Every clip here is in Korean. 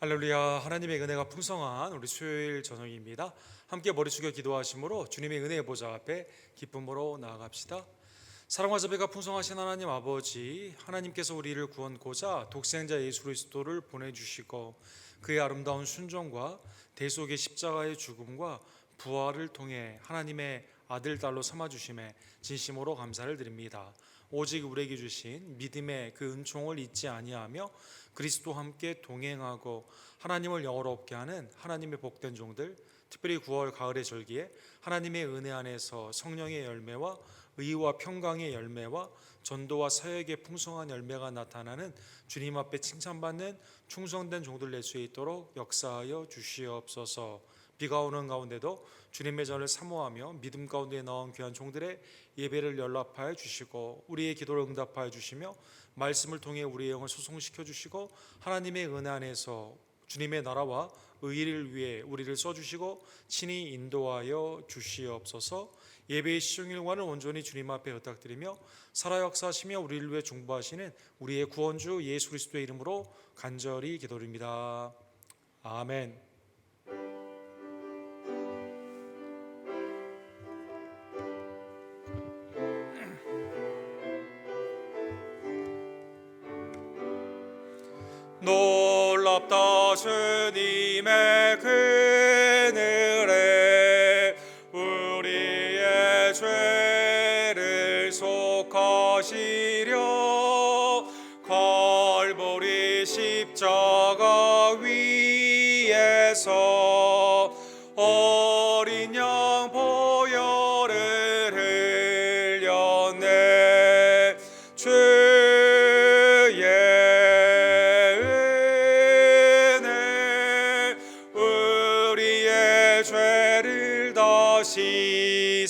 할렐루야. 하나님의 은혜가 풍성한 우리 수요일 저녁입니다. 함께 머리 숙여 기도하심으로 주님의 은혜의 보좌 앞에 기쁨으로 나아갑시다. 사랑과 자비가 풍성하신 하나님 아버지, 하나님께서 우리를 구원고자 독생자 예수 그리스도를 보내주시고 그의 아름다운 순종과 대속의 십자가의 죽음과 부활을 통해 하나님의 아들 딸로 삼아주심에 진심으로 감사를 드립니다. 오직 우리에게 주신 믿음의 그 은총을 잊지 아니하며 그리스도와 함께 동행하고 하나님을 영화롭게 하는 하나님의 복된 종들, 특별히 9월 가을의 절기에 하나님의 은혜 안에서 성령의 열매와 의와 평강의 열매와 전도와 사역의 풍성한 열매가 나타나는 주님 앞에 칭찬받는 충성된 종들 될 수 있도록 역사하여 주시옵소서. 비가 오는 가운데도 주님의 전을 사모하며 믿음 가운데 나온 귀한 종들의 예배를 연락하여 주시고 우리의 기도를 응답하여 주시며 말씀을 통해 우리의 영을 소송시켜 주시고 하나님의 은혜 안에서 주님의 나라와 의를 위해 우리를 써주시고 친히 인도하여 주시옵소서. 예배의 시종일관을 온전히 주님 앞에 부탁드리며 살아 역사하시며 우리를 위해 중보하시는 우리의 구원주 예수 그리스도의 이름으로 간절히 기도드립니다. 아멘. 놀랍다 주님의 그늘에 우리의 죄를 속하시려 갈보리 십자가 위에서 어린 양 보혈을 흘렸네.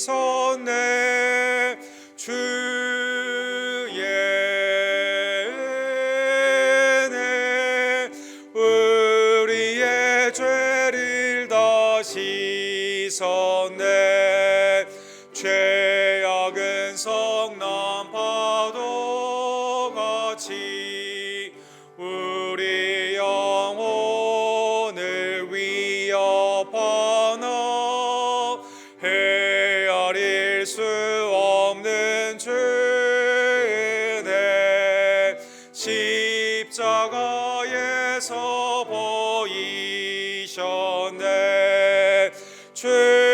씻었네. 주의 은혜 우리의 죄를 다 씻었네. 죄악은 성난 파도같이 우리 영혼을 위협하나 헤아릴 수 없는 죄네. 십자가에서 보이셨네. 죄의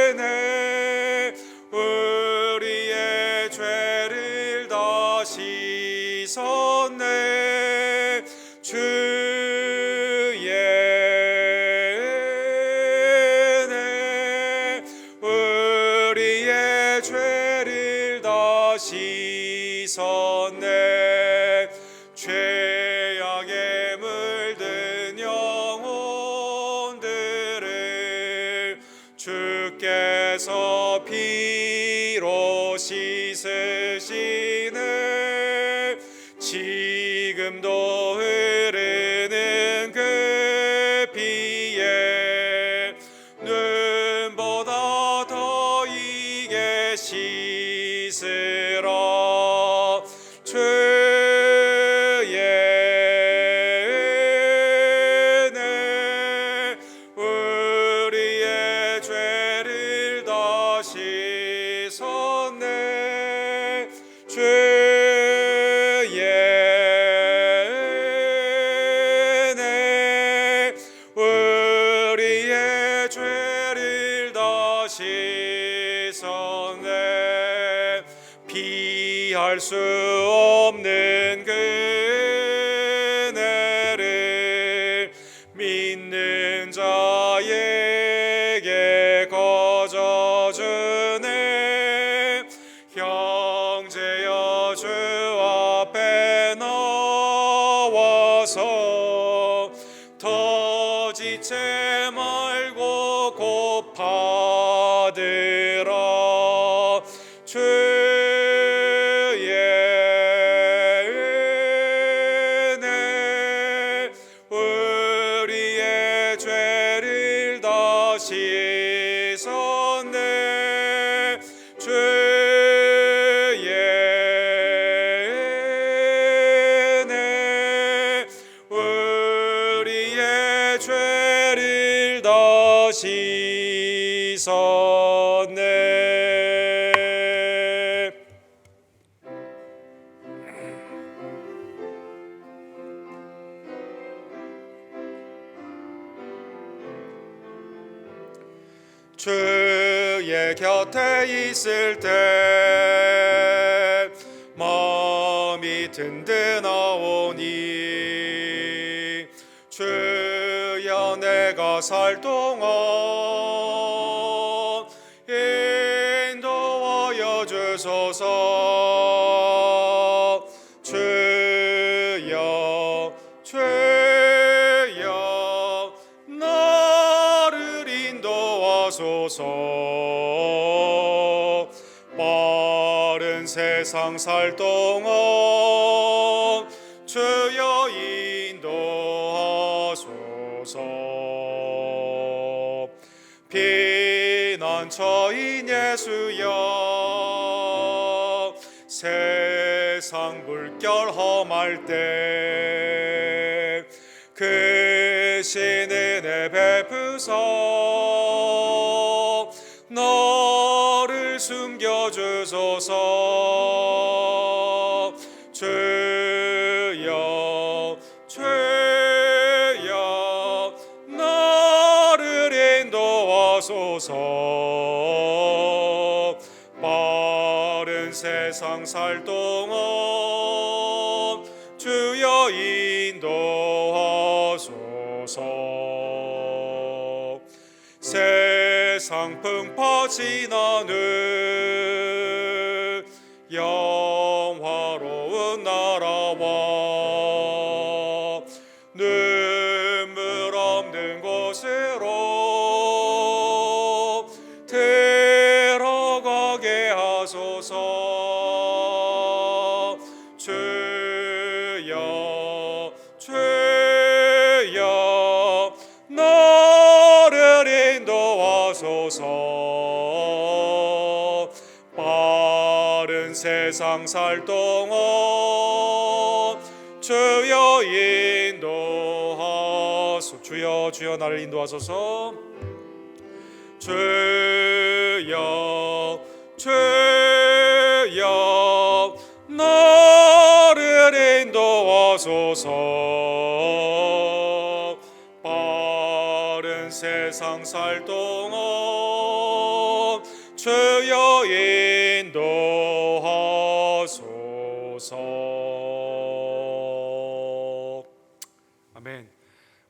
은혜 우리의 죄를 다 씻었네. 주의 은혜 우리의 죄를 다 씻었네. 죄악에 물든 영혼들을 주께서 피로 씻으시네. 지금도 흐르는 그 피에 눈보다 더 이게 씻으라. 주의 은혜 우리의 죄를 다 씻었네. 주의 은혜 우리의 죄를 다 씻었네. 피할 수 없는 그 은혜를 믿는 자에게 거저주네. 형제여 주 앞에 나와서 더 지체 말고 곧 받으라. 주의 은혜 우리의 죄를 다 씻었네. 주의 하시사네. 주의 곁에 있을 때 마음이 든든하오니 주여 내가 살 동안 인도하여 주소서. 주여 주여 나를 인도하소서. 빠른 세상 살 동안 주여 인도하소서. 피난처인 예수여 세상 물결 험할 때 크신 은혜 베푸소 너를 숨겨주소서. 주여 주여 나를 인도하소서. 빠른 세상 살 동안 주여 인도하소서. 세상 풍파 지난 후 영화로운 나라와 눈물 없는 곳으로 들어가게 하소서. 주여 주여 나를 인도하소서. 빠른 세상 살 동안 주여 인도하소서. 주여 주여 나를 인도하소서. 주여 주여 나를 인도하소서. 빠른 세상 살 동안 주여 인도하소서. 아멘.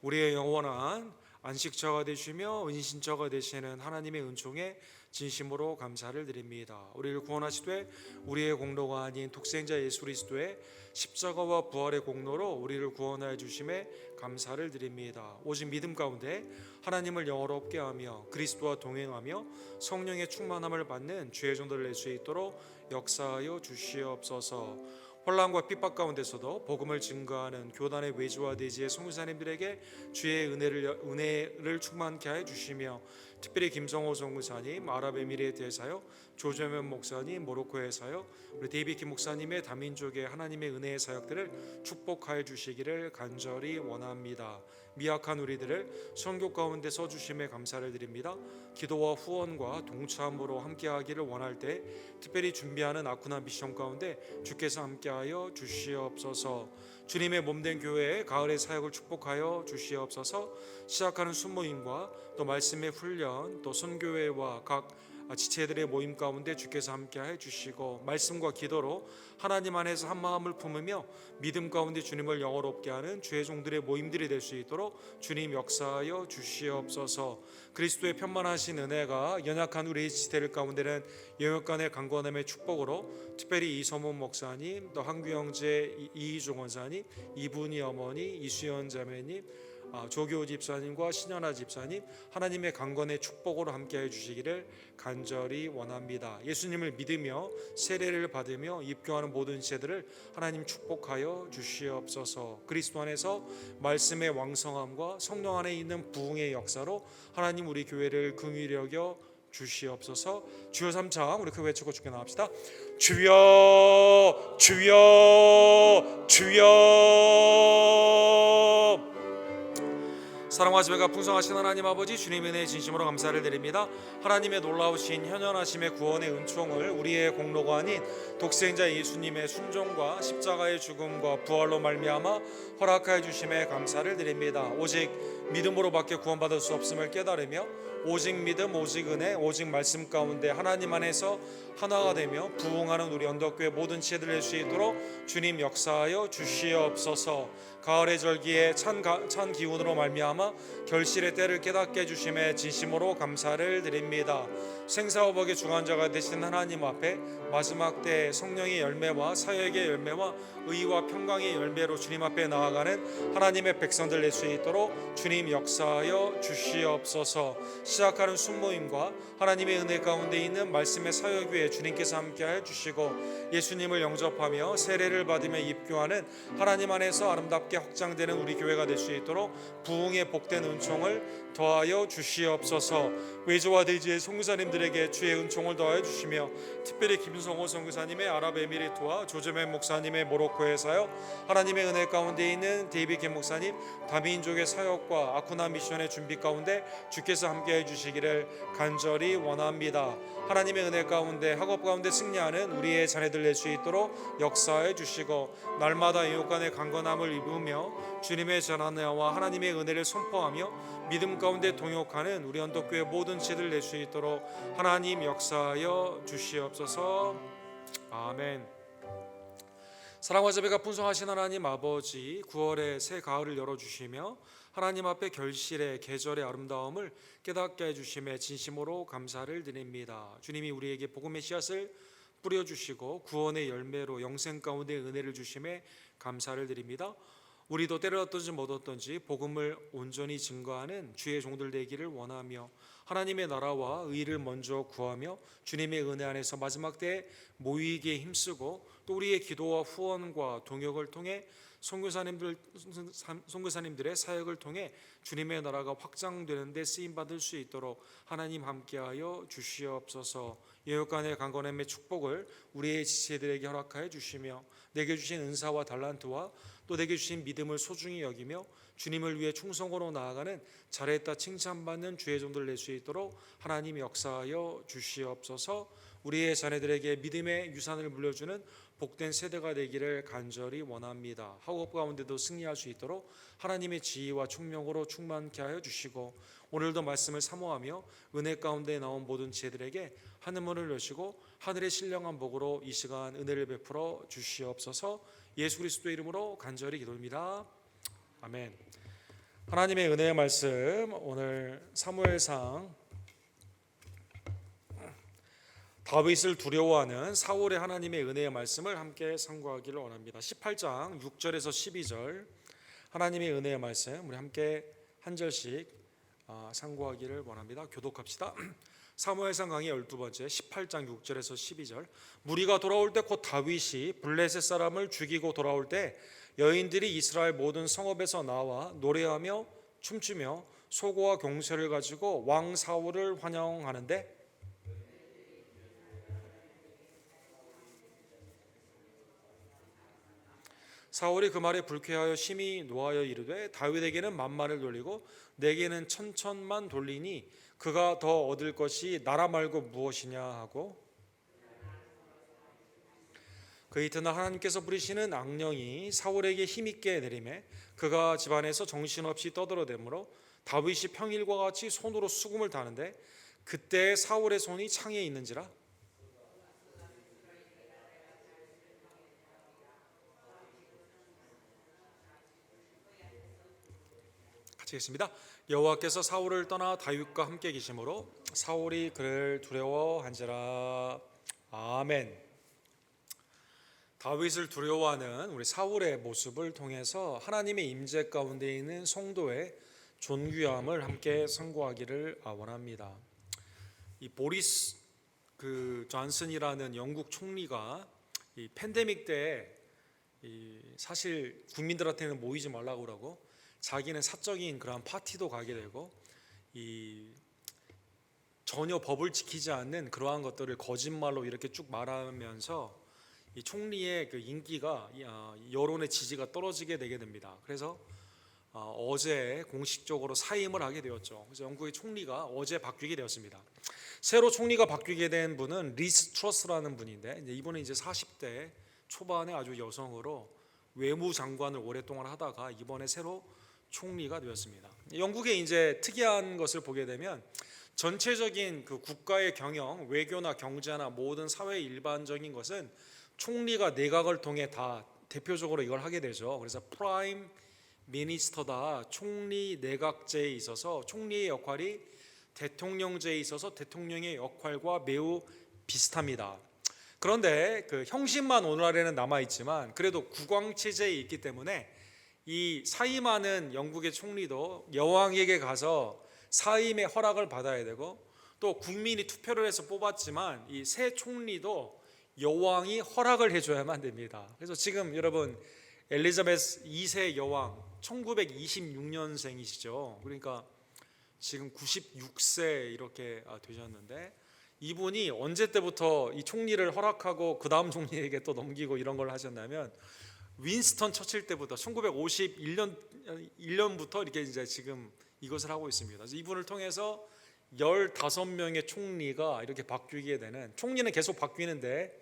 우리의 영원한 안식처가 되시며 은신처가 되시는 하나님의 은총에 진심으로 감사를 드립니다. 우리를 구원하시되 우리의 공로가 아닌 독생자 예수 그리스도의 십자가와 부활의 공로로 우리를 구원하여 주심에 감사를 드립니다. 오직 믿음 가운데 하나님을 영원롭게 하며 그리스도와 동행하며 성령의 충만함을 받는 주의 종들을 낼 수 있도록 역사하여 주시옵소서. 혼란과 핍박 가운데서도 복음을 증거하는 교단의 외주와 대지의 선교사님들에게 주의 은혜를 충만케 하여 주시며 특별히 김성호 선교사님, 아랍에미리에 대해서요, 조재면 목사님, 모로코에 사역, 우리 데이비 김 목사님의 다민족의 하나님의 은혜의 사역들을 축복하여 주시기를 간절히 원합니다. 미약한 우리들을 선교 가운데 써주심에 감사를 드립니다. 기도와 후원과 동참으로 함께하기를 원할 때 특별히 준비하는 아쿠나 미션 가운데 주께서 함께하여 주시옵소서. 주님의 몸된 교회의 가을의 사역을 축복하여 주시옵소서. 시작하는 순모임과 또 말씀의 훈련, 또 선교회와 각 지체들의 모임 가운데 주께서 함께해 주시고 말씀과 기도로 하나님 안에서 한 마음을 품으며 믿음 가운데 주님을 영원롭게 하는 주의 종들의 모임들이 될 수 있도록 주님 역사하여 주시옵소서. 그리스도의 편만하신 은혜가 연약한 우리 지체들 가운데는 영역간의 강건함의 축복으로 특별히 이서문 목사님, 또 한규 형제, 이희종 원사님, 이분이 어머니, 이수연 자매님, 조교 집사님과 신현아 집사님 하나님의 강건의 축복으로 함께해 주시기를 간절히 원합니다. 예수님을 믿으며 세례를 받으며 입교하는 모든 지체들을 하나님 축복하여 주시옵소서. 그리스도 안에서 말씀의 왕성함과 성령 안에 있는 부흥의 역사로 하나님 우리 교회를 긍휼히 여겨 주시옵소서. 주여 삼창 우리 그 외치고 주께 나갑시다. 주여 주여 주여. 사랑과 지배가 풍성하신 하나님 아버지, 주님의 은혜에 진심으로 감사를 드립니다. 하나님의 놀라우신 현현하심의 구원의 은총을 우리의 공로가 아닌 독생자 예수님의 순종과 십자가의 죽음과 부활로 말미암아 허락하여 주심에 감사를 드립니다. 오직 믿음으로밖에 구원받을 수 없음을 깨달으며 오직 믿음, 오직 은혜, 오직 말씀 가운데 하나님 안에서 하나가 되며 부흥하는 우리 언덕교회 모든 지혜들 낼 수 있도록 주님 역사하여 주시옵소서. 가을의 절기에 찬 기운으로 말미암아 결실의 때를 깨닫게 해주심에 진심으로 감사를 드립니다. 생사호복의 중환자가 되신 하나님 앞에 마지막 때 성령의 열매와 사역의 열매와 의와 평강의 열매로 주님 앞에 나아가는 하나님의 백성들 낼 수 있도록 주님 역사하여 주시옵소서. 시작하는 순모임과 하나님의 은혜 가운데 있는 말씀의 사역 위에 주님께서 함께하여 주시고 예수님을 영접하며 세례를 받으며 입교하는 하나님 안에서 아름답게 확장되는 우리 교회가 될 수 있도록 부흥의 복된 은총을 더하여 주시옵소서. 외조와 대지의 선교사님들에게 주의 은총을 더하여 주시며 특별히 김성호 선교사님의 아랍에미리트와 조재맨 목사님의 모로코의 사역, 하나님의 은혜 가운데 있는 데이비 김 목사님 다민족의 사역과 아쿠나 미션의 준비 가운데 주께서 함께해 주시기를 간절히 원합니다. 하나님의 은혜 가운데 학업 가운데 승리하는 우리의 자녀들 낼 수 있도록 역사해 주시고 날마다 이웃간의 강건함을 입으며 주님의 전하나와 하나님의 은혜를 선포하며 믿음 가운데 동역하는 우리 언덕교회 모든 지혜들 낼 수 있도록 하나님 역사하여 주시옵소서. 아멘. 사랑과 자비가 풍성하신 하나님 아버지, 9월의 새 가을을 열어주시며 하나님 앞에 결실의 계절의 아름다움을 깨닫게 해주심에 진심으로 감사를 드립니다. 주님이 우리에게 복음의 씨앗을 뿌려주시고 구원의 열매로 영생 가운데 은혜를 주심에 감사를 드립니다. 우리도 때를 얻든지 못 얻든지 복음을 온전히 증거하는 주의 종들 되기를 원하며 하나님의 나라와 의를 먼저 구하며 주님의 은혜 안에서 마지막 때에 모이기에 힘쓰고 또 우리의 기도와 후원과 동역을 통해 선교사님들의 사역을 통해 주님의 나라가 확장되는 데 쓰임받을 수 있도록 하나님 함께하여 주시옵소서. 예역간의 강건함의 축복을 우리의 지체들에게 허락하여 주시며 내게 주신 은사와 달란트와 또 내게 주신 믿음을 소중히 여기며 주님을 위해 충성으로 나아가는 잘했다 칭찬받는 주의 종들 낼 수 있도록 하나님 역사하여 주시옵소서. 우리의 자녀들에게 믿음의 유산을 물려주는 복된 세대가 되기를 간절히 원합니다. 학업 가운데도 승리할 수 있도록 하나님의 지혜와 총명으로 충만케 하여 주시고 오늘도 말씀을 사모하며 은혜 가운데 나온 모든 지혜들에게 하늘문을 여시고 하늘의 신령한 복으로 이 시간 은혜를 베풀어 주시옵소서. 예수 그리스도의 이름으로 간절히 기도합니다. 아멘. 하나님의 은혜의 말씀, 오늘 사무엘상 다윗을 두려워하는 사울의 하나님의 은혜의 말씀을 함께 상고하기를 원합니다. 18장 6절에서 12절 하나님의 은혜의 말씀 우리 함께 한 절씩 상고하기를 원합니다. 교독합시다. 사무엘상 강의 12번째 18장 6절에서 12절. 무리가 돌아올 때 곧 다윗이 블레셋 사람을 죽이고 돌아올 때 여인들이 이스라엘 모든 성읍에서 나와 노래하며 춤추며 소고와 경쇠를 가지고 왕 사울을 환영하는데 사울이 그 말에 불쾌하여 심히 노하여 이르되 다윗에게는 만만을 돌리고 내게는 천천만 돌리니 그가 더 얻을 것이 나라 말고 무엇이냐 하고 그 이튿날 하나님께서 부리시는 악령이 사울에게 힘있게 내리매 그가 집안에서 정신없이 떠들어대므로 다윗이 평일과 같이 손으로 수금을 다는데 그때 사울의 손이 창에 있는지라. 같이 읽겠습니다. 여호와께서 사울을 떠나 다윗과 함께 계시므로 사울이 그를 두려워한지라. 아멘. 다윗을 두려워하는 우리 사울의 모습을 통해서 하나님의 임재 가운데 있는 성도의 존귀함을 함께 선고하기를 원합니다. 이 보리스 존슨이라는 영국 총리가 이 팬데믹 때 사실 국민들한테는 모이지 말라고 그러고 자기는 사적인 그런 파티도 가게 되고 전혀 법을 지키지 않는 그러한 것들을 거짓말로 이렇게 쭉 말하면서 이 총리의 그 인기가 여론의 지지가 떨어지게 되게 됩니다. 그래서 어제 공식적으로 사임을 하게 되었죠. 그래서 영국의 총리가 어제 바뀌게 되었습니다. 새로 총리가 바뀌게 된 분은 리스 트러스라는 분인데 이분은 이제 40대 초반의 아주 여성으로 외무장관을 오랫동안 하다가 이번에 새로 총리가 되었습니다. 영국의 이제 특이한 것을 보게 되면 전체적인 그 국가의 경영, 외교나 경제나 모든 사회 일반적인 것은 총리가 내각을 통해 다 대표적으로 이걸 하게 되죠. 그래서 프라임 미니스터다, 총리 내각제에 있어서 총리의 역할이 대통령제에 있어서 대통령의 역할과 매우 비슷합니다. 그런데 그 형식만 오늘날에는 남아 있지만 그래도 국왕 체제에 있기 때문에 이 사임하는 영국의 총리도 여왕에게 가서 사임의 허락을 받아야 되고, 또 국민이 투표를 해서 뽑았지만 이 새 총리도 여왕이 허락을 해줘야만 됩니다. 그래서 지금 여러분 엘리자베스 2세 여왕 1926년생이시죠. 그러니까 지금 96세 이렇게 되셨는데, 이분이 언제 때부터 이 총리를 허락하고 그 다음 총리에게 또 넘기고 이런 걸 하셨냐면 윈스턴 처칠 때부터 1951년부터 이렇게 이제 지금 이것을 하고 있습니다. 그래서 이분을 통해서 15명의 총리가 이렇게 바뀌게 되는, 총리는 계속 바뀌는데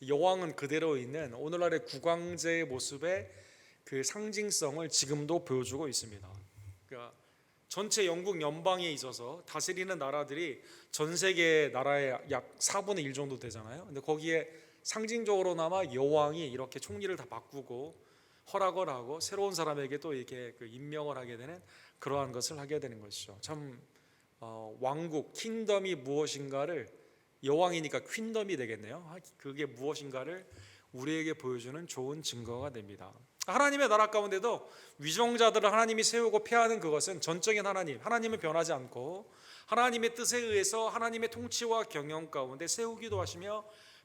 여왕은 그대로 있는 오늘날의 국왕제의 모습의 그 상징성을 지금도 보여주고 있습니다. 그러니까 전체 영국 연방에 있어서 다스리는 나라들이 전 세계 나라의 약 4분의 1 정도 되잖아요. 근데 거기에 상징적으로나마 여왕이 이렇게 총리를 다 바꾸고 허락을 하고 새로운 사람에게 또 이렇게 그 임명을 하게 되는 그러한 것을 하게 되는 것이죠. 참 왕국, 킹덤이 무엇인가를, 여왕이니까 퀸덤이 되겠네요. 그게 무엇인가를 우리에게 보여주는 좋은 증거가 됩니다. 하나님의 나라 가운데도 위정자들을 하나님이 세우고 폐하는 그것은 전적인 하나님은 변하지 않고 하나님의 뜻에 의해서 하나님의 통치와 경영 가운데 세우기도 하시며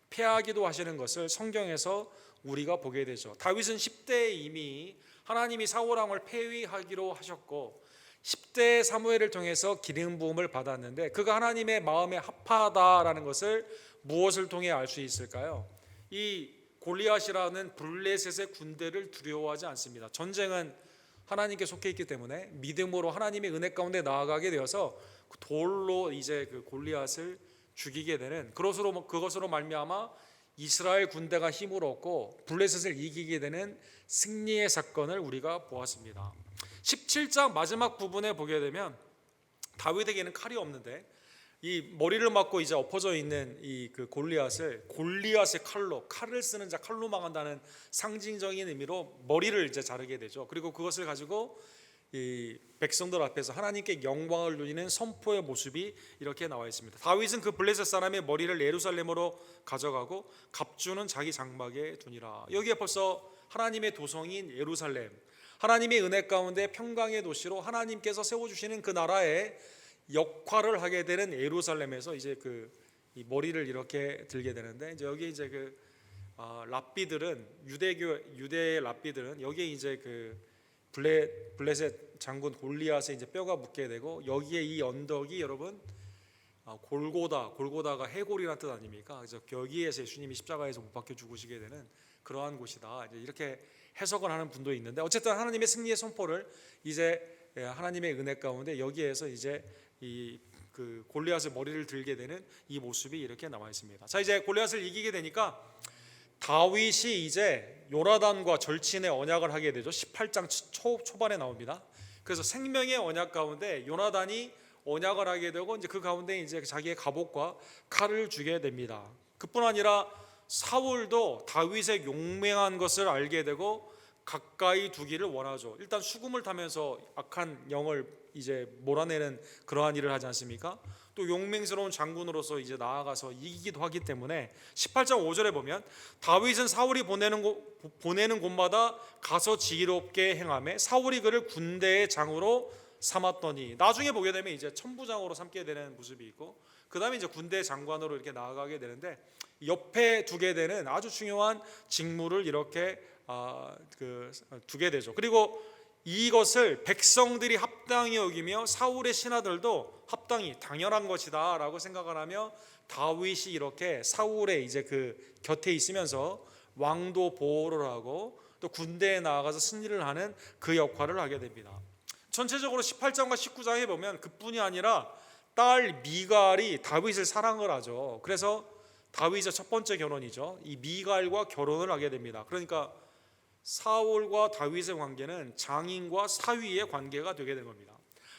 폐하기도 하시는 것을 성경에서 우리가 보게 되죠. 다윗은 10대에 이미 하나님이 사울 왕을 폐위하기로 하셨고 10대 사무엘을 통해서 기름 부음을 받았는데, 그가 하나님의 마음에 합하다라는 것을 무엇을 통해 알 수 있을까요? 이 골리앗이라는 블레셋의 군대를 두려워하지 않습니다. 전쟁은 하나님께 속해 있기 때문에 믿음으로 하나님의 은혜 가운데 나아가게 되어서 돌로 이제 그 골리앗을 죽이게 되는, 그것으로 말미암아 이스라엘 군대가 힘을 얻고 블레셋을 이기게 되는 승리의 사건을 우리가 보았습니다. 17장 마지막 부분에 보게 되면 다윗에게는 칼이 없는데 이 머리를 맞고 이제 엎어져 있는 이 그 골리앗의 칼을 쓰는 자, 칼로 망한다는 상징적인 의미로 머리를 이제 자르게 되죠. 그리고 그것을 가지고 이 백성들 앞에서 하나님께 영광을 누리는 선포의 모습이 이렇게 나와 있습니다. 다윗은 그 블레셋 사람의 머리를 예루살렘으로 가져가고 갑주는 자기 장막에 두니라. 여기에 벌써 하나님의 도성인 예루살렘, 하나님의 은혜 가운데 평강의 도시로 하나님께서 세워주시는 그 나라의 역할을 하게 되는 예루살렘에서 이제 이 머리를 이렇게 들게 되는데, 이제 여기 이제 랍비들은 유대의 랍비들은 여기에 이제 블레셋 장군 골리앗의 이제 뼈가 묻게 되고, 여기에 이 언덕이 여러분 골고다가 해골이라는 뜻 아닙니까? 그래서 여기에서 예수님이 십자가에서 못 박혀 죽으시게 되는 그러한 곳이다. 이제 이렇게 해석을 하는 분도 있는데, 어쨌든 하나님의 승리의 선포를 이제 하나님의 은혜 가운데 여기에서 이제 그 골리앗의 머리를 들게 되는 이 모습이 이렇게 나와 있습니다. 자, 이제 골리앗을 이기게 되니까 다윗이 이제 요나단과 절친의 언약을 하게 되죠. 18장 초반에 나옵니다. 그래서 생명의 언약 가운데 요나단이 언약을 하게 되고 이제 그 가운데 이제 자기의 갑옷과 칼을 주게 됩니다. 그뿐 아니라 사울도 다윗의 용맹한 것을 알게 되고 가까이 두기를 원하죠. 일단 수금을 타면서 악한 영을 이제 몰아내는 그러한 일을 하지 않습니까? 또 용맹스러운 장군으로서 이제 나아가서 이기기도 하기 때문에 18장 5절에 보면 다윗은 사울이 보내는 곳마다 가서 지혜롭게 행하며 사울이 그를 군대의 장으로 삼았더니, 나중에 보게 되면 이제 천부장으로 삼게 되는 모습이 있고, 그 다음에 이제 군대 장관으로 이렇게 나아가게 되는데, 옆에 두게 되는 아주 중요한 직무를 이렇게 두게 되죠. 그리고 이것을 백성들이 합당히 여기며 사울의 신하들도 합당히 당연한 것이다 라고 생각을 하며 다윗이 이렇게 사울의 이제 그 곁에 있으면서 왕도 보호를 하고 또 군대에 나아가서 승리를 하는 그 역할을 하게 됩니다. 전체적으로 18장과 19장에 보면 그뿐이 아니라 딸 미갈이 다윗을 사랑을 하죠. 그래서 다윗의 첫 번째 결혼이죠. 이 미갈과 결혼을 하게 됩니다. 그러니까 사울과 다윗의 관계는 장인과 사위의 관계가 되게 된 겁니다.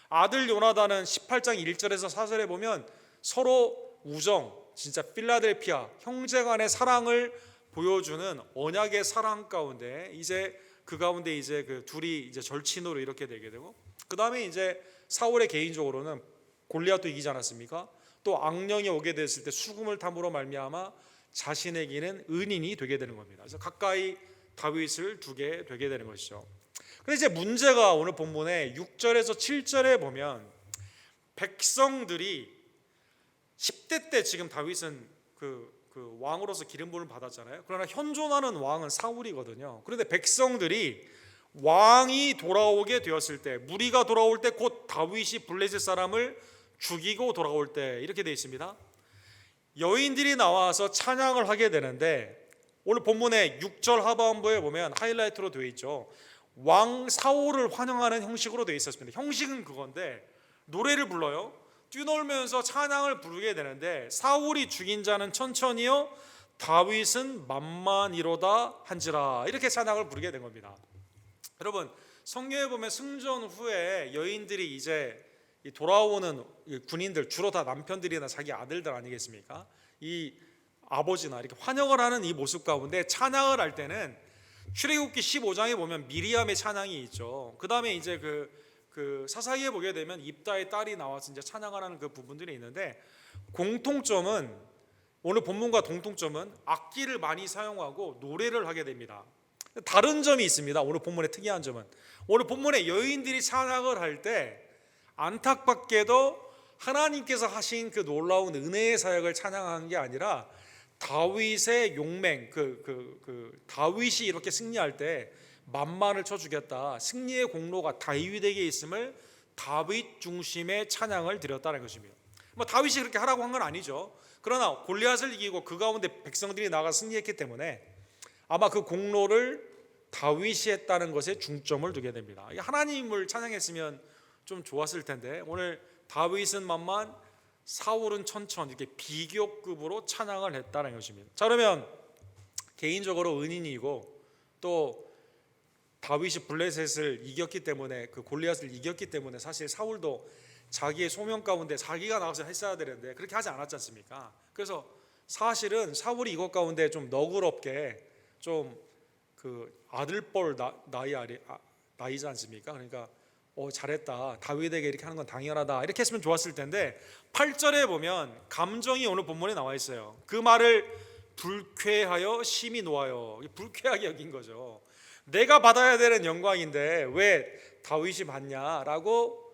아들 요나단은 18장 1절에서 4절에 보면 서로 우정, 진짜 필라델피아 형제 간의 사랑을 보여주는 언약의 사랑 가운데 이제 그 가운데 이제 그 둘이 이제 절친으로 이렇게 되게 되고, 그 다음에 이제 사울의 개인적으로는 골리앗도 이기지 않았습니까? 또 악령이 오게 됐을 때 수금을 탐으로 말미암아 자신에게는 은인이 되게 되는 겁니다. 그래서 가까이 다윗을 두게 되게 되는 것이죠. 그런데 이제 문제가 오늘 본문에 6절에서 7절에 보면 백성들이 10대 때 지금 다윗은 그 왕으로서 기름 부음을 받았잖아요. 그러나 현존하는 왕은 사울이거든요. 그런데 백성들이 왕이 돌아오게 되었을 때, 무리가 돌아올 때 곧 다윗이 블레셋 사람을 죽이고 돌아올 때 이렇게 되어 있습니다. 여인들이 나와서 찬양을 하게 되는데 오늘 본문의 6절 하반부에 보면 하이라이트로 되어 있죠. 왕 사울을 환영하는 형식으로 되어 있었습니다. 형식은 그건데 노래를 불러요. 뛰놀면서 찬양을 부르게 되는데 사울이 죽인 자는 천천히요 다윗은 만만이로다 한지라 이렇게 찬양을 부르게 된 겁니다. 여러분 성경에 보면 승전 후에 여인들이 이제 돌아오는 군인들 주로 다 남편들이나 자기 아들들 아니겠습니까? 이 아버지나 이렇게 환영을 하는 이 모습 가운데 찬양을 할 때는 출애굽기 15장에 보면 미리암의 찬양이 있죠. 그 다음에 이제 그 사사기에 보게 되면 입다의 딸이 나와서 이제 찬양을 하는 그 부분들이 있는데 공통점은 오늘 본문과 동통점은 악기를 많이 사용하고 노래를 하게 됩니다. 다른 점이 있습니다. 오늘 본문의 특이한 점은 오늘 본문에 여인들이 찬양을 할 때 안타깝게도 하나님께서 하신 그 놀라운 은혜의 사역을 찬양한 게 아니라 다윗의 용맹, 다윗이 이렇게 승리할 때 만만을 쳐주겠다, 승리의 공로가 다윗에게 있음을 다윗 중심의 찬양을 드렸다는 것입니다. 뭐 다윗이 그렇게 하라고 한 건 아니죠. 그러나 골리앗을 이기고 그 가운데 백성들이 나가 승리했기 때문에 아마 그 공로를 다윗이 했다는 것에 중점을 두게 됩니다. 하나님을 찬양했으면 좀 좋았을 텐데 오늘 다윗은 만만, 사울은 천천 이렇게 비교급으로 찬양을 했다는 것입니다. 자, 그러면 개인적으로 은인이고 또 다윗이 블레셋을 이겼기 때문에 그 골리앗을 이겼기 때문에 사실 사울도 자기의 소명 가운데 자기가 나가서 했어야 되는데 그렇게 하지 않았지 않습니까? 그래서 사실은 사울이 이것 가운데 좀 너그럽게 좀 그 아들뻘 나이지 않습니까? 그러니까 잘했다, 다윗에게 이렇게 하는 건 당연하다 이렇게 했으면 좋았을 텐데 8절에 보면 감정이 오늘 본문에 나와 있어요. 그 말을 불쾌하여 심히 놓아요. 불쾌하게 여긴 거죠. 내가 받아야 되는 영광인데 왜 다윗이 받냐라고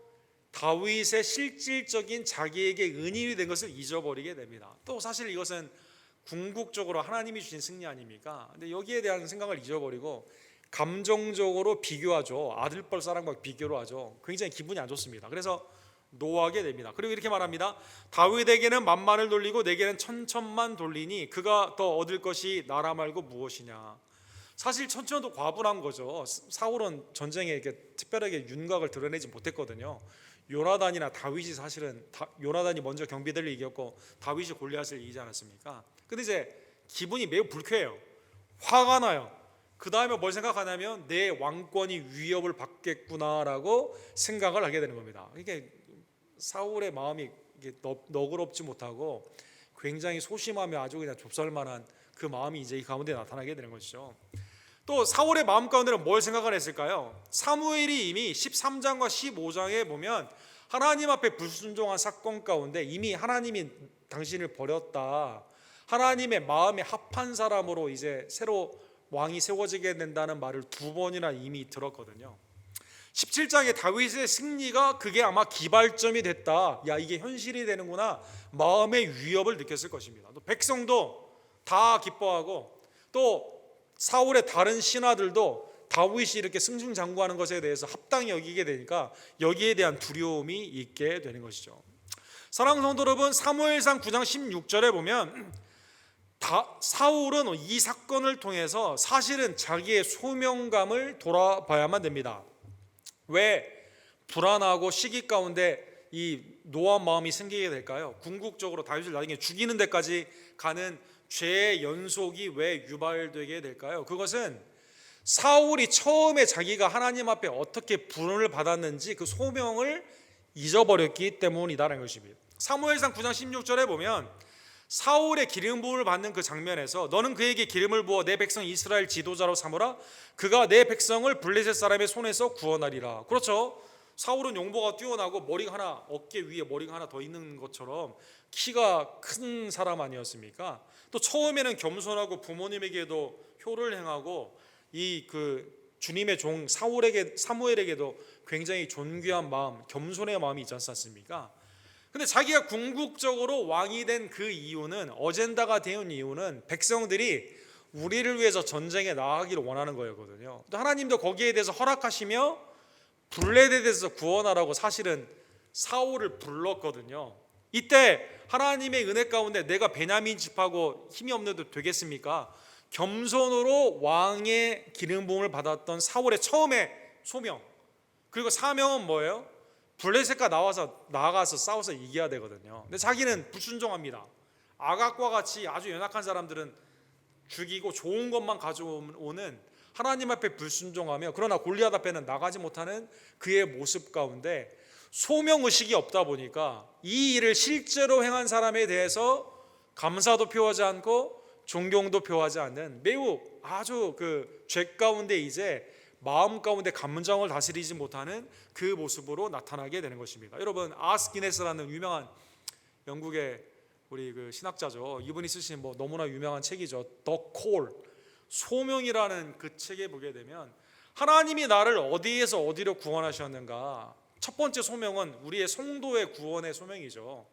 다윗의 실질적인 자기에게 은인이 된 것을 잊어버리게 됩니다. 또 사실 이것은 궁극적으로 하나님이 주신 승리 아닙니까? 근데 여기에 대한 생각을 잊어버리고 감정적으로 비교하죠. 아들뻘 사람과 비교를 하죠. 굉장히 기분이 안 좋습니다. 그래서 노하게 됩니다. 그리고 이렇게 말합니다. 다윗에게는 만만을 돌리고 내게는 천천만 돌리니 그가 더 얻을 것이 나라 말고 무엇이냐. 사실 천천도 과분한 거죠. 사울은 전쟁에 이렇게 특별하게 윤곽을 드러내지 못했거든요. 요나단이나 다윗이 사실은 요나단이 먼저 경비들을 이겼고 다윗이 골리앗을 이기지 않았습니까? 근데 이제 기분이 매우 불쾌해요. 화가 나요. 그 다음에 뭘 생각하냐면 내 왕권이 위협을 받겠구나라고 생각을 하게 되는 겁니다. 이게 사울의 마음이 너그럽지 못하고 굉장히 소심하며 아주 그냥 좁쌀만한 그 마음이 이제 이 가운데 나타나게 되는 것이죠. 또 사울의 마음 가운데는 뭘 생각을 했을까요? 사무엘이 이미 13장과 15장에 보면 하나님 앞에 불순종한 사건 가운데 이미 하나님이 당신을 버렸다, 하나님의 마음에 합한 사람으로 이제 새로 왕이 세워지게 된다는 말을 2번이나 이미 들었거든요. 17장에 다윗의 승리가 그게 아마 기발점이 됐다, 야 이게 현실이 되는구나, 마음의 위협을 느꼈을 것입니다. 또 백성도 다 기뻐하고 또 사울의 다른 신하들도 다윗이 이렇게 승승장구하는 것에 대해서 합당히 여기게 되니까 여기에 대한 두려움이 있게 되는 것이죠. 사랑하는 성도 여러분, 사무엘상 9장 16절에 보면 사울은 이 사건을 통해서 사실은 자기의 소명감을 돌아봐야만 됩니다. 왜 불안하고 시기 가운데 이 노한 마음이 생기게 될까요? 궁극적으로 다윗을 나중에 죽이는 데까지 가는 죄의 연속이 왜 유발되게 될까요? 그것은 사울이 처음에 자기가 하나님 앞에 어떻게 부름을 받았는지 그 소명을 잊어버렸기 때문이다라는 것입니다. 사무엘상 9장 16절에 보면 사울의 기름 부음을 받는 그 장면에서 너는 그에게 기름을 부어 내 백성 이스라엘 지도자로 삼으라. 그가 내 백성을 블레셋 사람의 손에서 구원하리라. 그렇죠. 사울은 용모가 뛰어나고 머리가 하나, 어깨 위에 머리가 하나 더 있는 것처럼 키가 큰 사람 아니었습니까? 또 처음에는 겸손하고 부모님에게도 효를 행하고 이 주님의 종 사무엘에게도 굉장히 존귀한 마음, 겸손의 마음이 있지 않습니까? 근데 자기가 궁극적으로 왕이 된 그 이유는, 어젠다가 되는 이유는 백성들이 우리를 위해서 전쟁에 나가기를 원하는 거였거든요. 또 하나님도 거기에 대해서 허락하시며 블레셋에서 구원하라고 사실은 사울을 불렀거든요. 이때 하나님의 은혜 가운데 내가 베냐민 집하고 힘이 없는데 되겠습니까? 겸손으로 왕의 기름 부음을 받았던 사울의 처음의 소명, 그리고 사명은 뭐예요? 블레셋과 나가서 싸워서 이겨야 되거든요. 근데 자기는 불순종합니다. 아각과 같이 아주 연약한 사람들은 죽이고 좋은 것만 가져오는 하나님 앞에 불순종하며, 그러나 골리앗 앞에는 나가지 못하는 그의 모습 가운데 소명의식이 없다 보니까 이 일을 실제로 행한 사람에 대해서 감사도 표하지 않고 존경도 표하지 않는 매우 아주 죄 가운데 이제 마음 가운데 감정을 다스리지 못하는 그 모습으로 나타나게 되는 것입니다. 여러분, 아스기네스라는 유명한 영국의 우리 신학자죠. 이분이 쓰신 너무나 유명한 책이죠. The Call, 소명이라는 그 책에 보게 되면 하나님이 나를 어디에서 어디로 구원하셨는가, 첫 번째 소명은 우리의 성도의 구원의 소명이죠.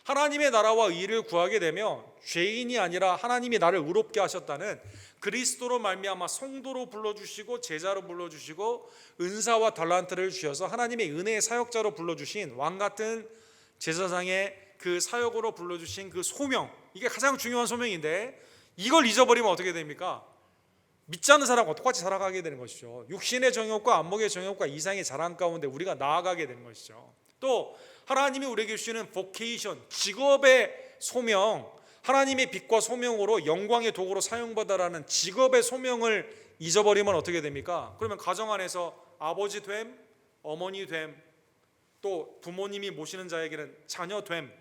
하나님의 나라와 의를 구하게 되면 죄인이 아니라 하나님이 나를 의롭게 하셨다는 그리스도로 말미암아 성도로 불러주시고 제자로 불러주시고 은사와 달란트를 주셔서 하나님의 은혜의 사역자로 불러주신 왕같은 제사장의 그 사역으로 불러주신 그 소명, 이게 가장 중요한 소명인데 이걸 잊어버리면 어떻게 됩니까? 믿지 않는 사람과 똑같이 살아가게 되는 것이죠. 육신의 정욕과 안목의 정욕과 이상의 자랑 가운데 우리가 나아가게 되는 것이죠. 또 하나님이 우리에게 주시는 vocation, 직업의 소명, 하나님의 빛과 소명으로 영광의 도구로 사용받아라는 직업의 소명을 잊어버리면 어떻게 됩니까? 그러면 가정 안에서 아버지 됨, 어머니 됨, 또 부모님이 모시는 자에게는 자녀 됨,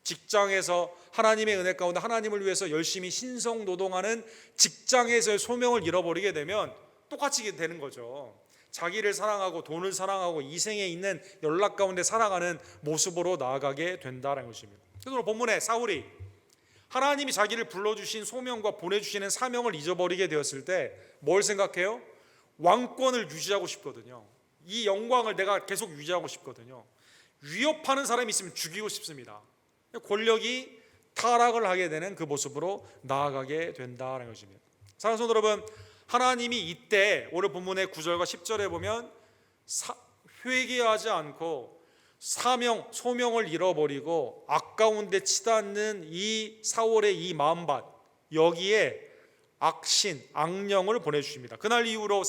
직장에서 하나님의 은혜 가운데 하나님을 위해서 열심히 신성노동하는 직장에서의 소명을 잃어버리게 되면 똑같이 되는 거죠. 자기를 사랑하고 돈을 사랑하고 이생에 있는 연락 가운데 살아가는 모습으로 나아가게 된다는 것입니다. 그래서 오늘 본문에 사울이 하나님이 자기를 불러주신 소명과 보내주시는 사명을 잊어버리게 되었을 때 뭘 생각해요? 왕권을 유지하고 싶거든요. 이 영광을 내가 계속 유지하고 싶거든요. 위협하는 사람이 있으면 죽이고 싶습니다. 권력이 타락을 하게 되는 그 모습으로 나아가게 된다는 것입니다. 사랑하는 성도 여러분, 하나님이 이때 오늘 본문의 9절과 10절에 보면 회개하지 않고 소명을 잃어버리고 악가운데 치닫는 이 사울의 이 마음밭, 여기에 악신, 악령을 보내주십니다. 그날 이후로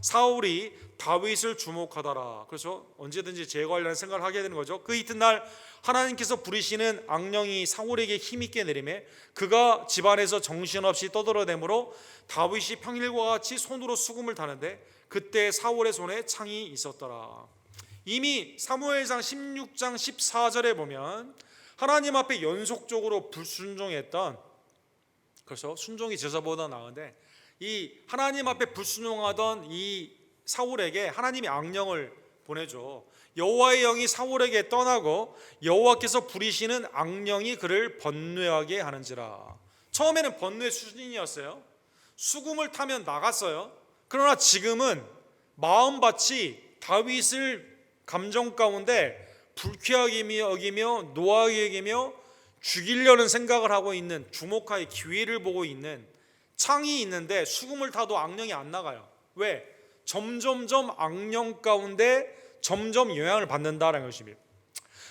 사울이 다윗을 주목하더라. 그래서 언제든지 제거하려는 생각을 하게 되는 거죠. 그 이튿날 하나님께서 부리시는 악령이 사울에게 힘있게 내리매 그가 집안에서 정신없이 떠들어대므로 다윗이 평일과 같이 손으로 수금을 타는데 그때 사울의 손에 창이 있었더라. 이미 사무엘상 16장 14절에 보면 하나님 앞에 연속적으로 불순종했던, 그래서 순종이 제사보다 나은데 이 하나님 앞에 불순종하던 이 사울에게 하나님이 악령을 보내줘. 여호와의 영이 사울에게 떠나고 여호와께서 부리시는 악령이 그를 번뇌하게 하는지라. 처음에는 번뇌 수준이었어요. 수금을 타면 나갔어요. 그러나 지금은 마음밭이 다윗을 감정 가운데 불쾌하게 여기며 노하게 여기며 죽이려는 생각을 하고 있는, 주목할 기회를 보고 있는 창이 있는데 수금을 타도 악령이 안 나가요. 왜? 점점점 악령 가운데 점점 영향을 받는다는 것입니다.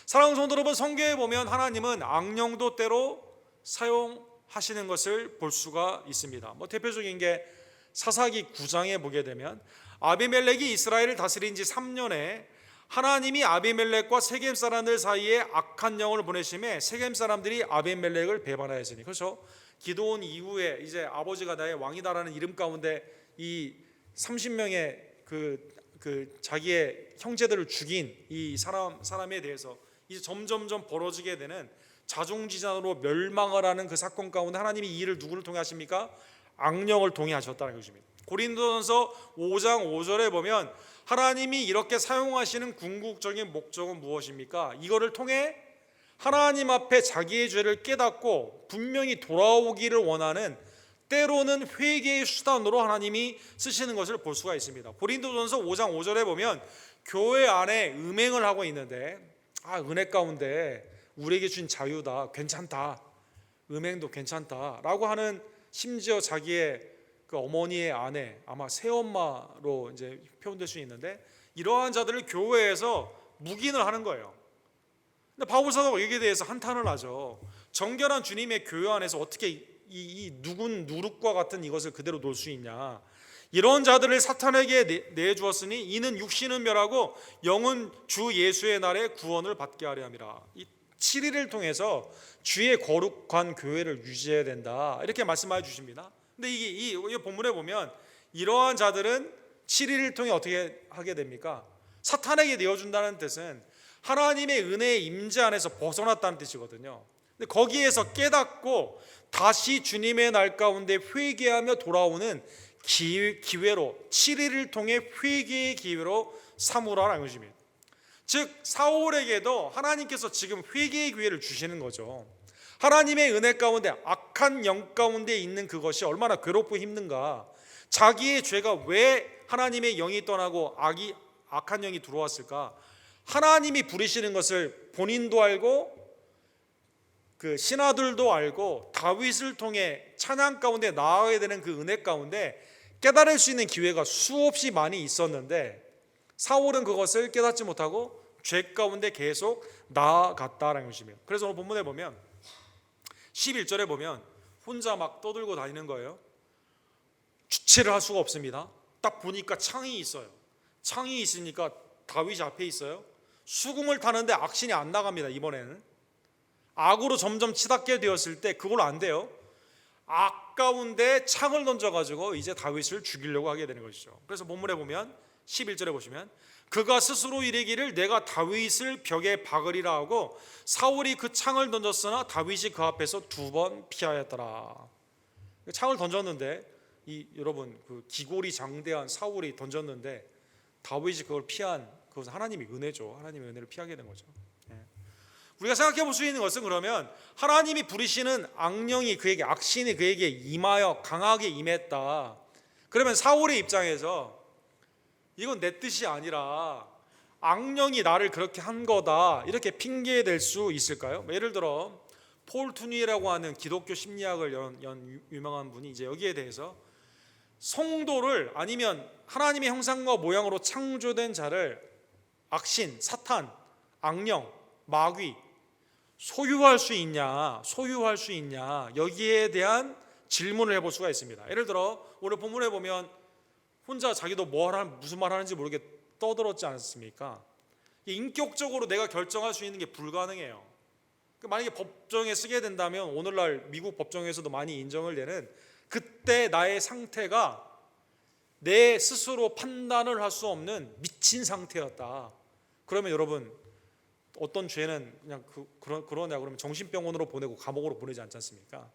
사랑하는 성도 여러분, 성경에 보면 하나님은 악령도 때로 사용하신다는 하시는 것을 볼 수가 있습니다. 대표적인 게 사사기 9장에 보게 되면 아비멜렉이 이스라엘을 다스린 지 3년에 하나님이 아비멜렉과 세겜 사람들 사이에 악한 영을 보내심에 세겜 사람들이 아비멜렉을 배반하였으니, 그렇죠? 기드온 이후에 이제 아버지가 나의 왕이다라는 이름 가운데 이 30명의 그 자기의 형제들을 죽인 이 사람에 대해서 이제 점점점 벌어지게 되는 자중지장으로 멸망을 하는 그 사건 가운데 하나님이 이 일을 누구를 통해 하십니까? 악령을 통해 하셨다는 것입니다. 고린도전서 5장 5절에 보면 하나님이 이렇게 사용하시는 궁극적인 목적은 무엇입니까? 이거를 통해 하나님 앞에 자기의 죄를 깨닫고 분명히 돌아오기를 원하는, 때로는 회개의 수단으로 하나님이 쓰시는 것을 볼 수가 있습니다. 고린도전서 5장 5절에 보면 교회 안에 음행을 하고 있는데 은혜 가운데 우리에게 주신 자유다, 괜찮다, 음행도 괜찮다라고 하는, 심지어 자기의 그 어머니의 아내, 아마 새엄마로 이제 표현될 수 있는데, 이러한 자들을 교회에서 묵인을 하는 거예요. 근데 바울 사도가 여기에 대해서 한탄을 하죠. 정결한 주님의 교회 안에서 어떻게 이 누군 누룩과 같은 이것을 그대로 놓을 수 있냐? 이런 자들을 사탄에게 내주었으니 이는 육신은 멸하고 영은 주 예수의 날에 구원을 받게 하려 함이라. 이 7일을 통해서 주의 거룩한 교회를 유지해야 된다, 이렇게 말씀해 주십니다. 근데 이 본문에 보면 이러한 자들은 7일을 통해 어떻게 하게 됩니까? 사탄에게 내어준다는 뜻은 하나님의 은혜의 임재 안에서 벗어났다는 뜻이거든요. 근데 거기에서 깨닫고 다시 주님의 날 가운데 회개하며 돌아오는 기회로, 7일을 통해 회개의 기회로 삼으라는 것입니다. 즉 사울에게도 하나님께서 지금 회개의 기회를 주시는 거죠. 하나님의 은혜 가운데 악한 영 가운데 있는 그것이 얼마나 괴롭고 힘든가. 자기의 죄가 왜 하나님의 영이 떠나고 악한 영이 들어왔을까? 하나님이 부리시는 것을 본인도 알고 그 신하들도 알고 다윗을 통해 찬양 가운데 나아가야 되는 그 은혜 가운데 깨달을 수 있는 기회가 수없이 많이 있었는데 사울은 그것을 깨닫지 못하고 죄 가운데 계속 나아갔다라는 것입니다. 그래서 오늘 본문에 보면 11절에 보면 혼자 막 떠들고 다니는 거예요. 주체를 할 수가 없습니다. 딱 보니까 창이 있어요. 창이 있으니까 다윗이 앞에 있어요. 수금을 타는데 악신이 안 나갑니다. 이번에는 악으로 점점 치닫게 되었을 때 그걸로 안 돼요. 악 가운데 창을 던져가지고 이제 다윗을 죽이려고 하게 되는 것이죠. 그래서 본문에 보면 11절에 보시면 그가 스스로 이르기를 내가 다윗을 벽에 박으리라 하고 사울이 그 창을 던졌으나 다윗이 그 앞에서 2번 피하였더라. 창을 던졌는데 여러분 그 기골이 장대한 사울이 던졌는데 다윗이 그걸 피한, 그것은 하나님의 은혜죠. 하나님의 은혜를 피하게 된 거죠. 우리가 생각해 볼 수 있는 것은, 그러면 하나님이 부리시는 악령이 그에게, 악신이 그에게 임하여 강하게 임했다. 그러면 사울의 입장에서 이건 내 뜻이 아니라 악령이 나를 그렇게 한 거다, 이렇게 핑계댈 수 있을까요? 예를 들어 폴 투니라고 하는 기독교 심리학을 연 유명한 분이 이제 여기에 대해서 성도를, 아니면 하나님의 형상과 모양으로 창조된 자를 악신, 사탄, 악령, 마귀 소유할 수 있냐, 여기에 대한 질문을 해볼 수가 있습니다. 예를 들어 오늘 본문에 보면 혼자 자기도 무슨 말 하는지 모르게 떠들었지 않습니까? 인격적으로 내가 결정할 수 있는 게 불가능해요. 만약에 법정에 쓰게 된다면 오늘날 미국 법정에서도 많이 인정을 되는, 그때 나의 상태가 내 스스로 판단을 할 수 없는 미친 상태였다. 그러면 여러분 어떤 죄는 그냥 그러냐 그러면 정신병원으로 보내고 감옥으로 보내지 않지 않습니까?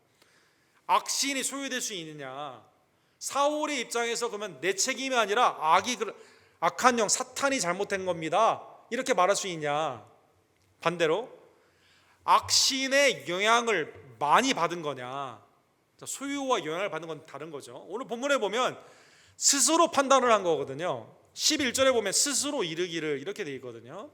악신이 소유될 수 있느냐? 사울의 입장에서 그러면 내 책임이 아니라 악한 영 사탄이 잘못된 겁니다, 이렇게 말할 수 있냐? 반대로 악신의 영향을 많이 받은 거냐? 소유와 영향을 받는 건 다른 거죠. 오늘 본문에 보면 스스로 판단을 한 거거든요. 11절에 보면 스스로 이르기를 이렇게 되어 있거든요.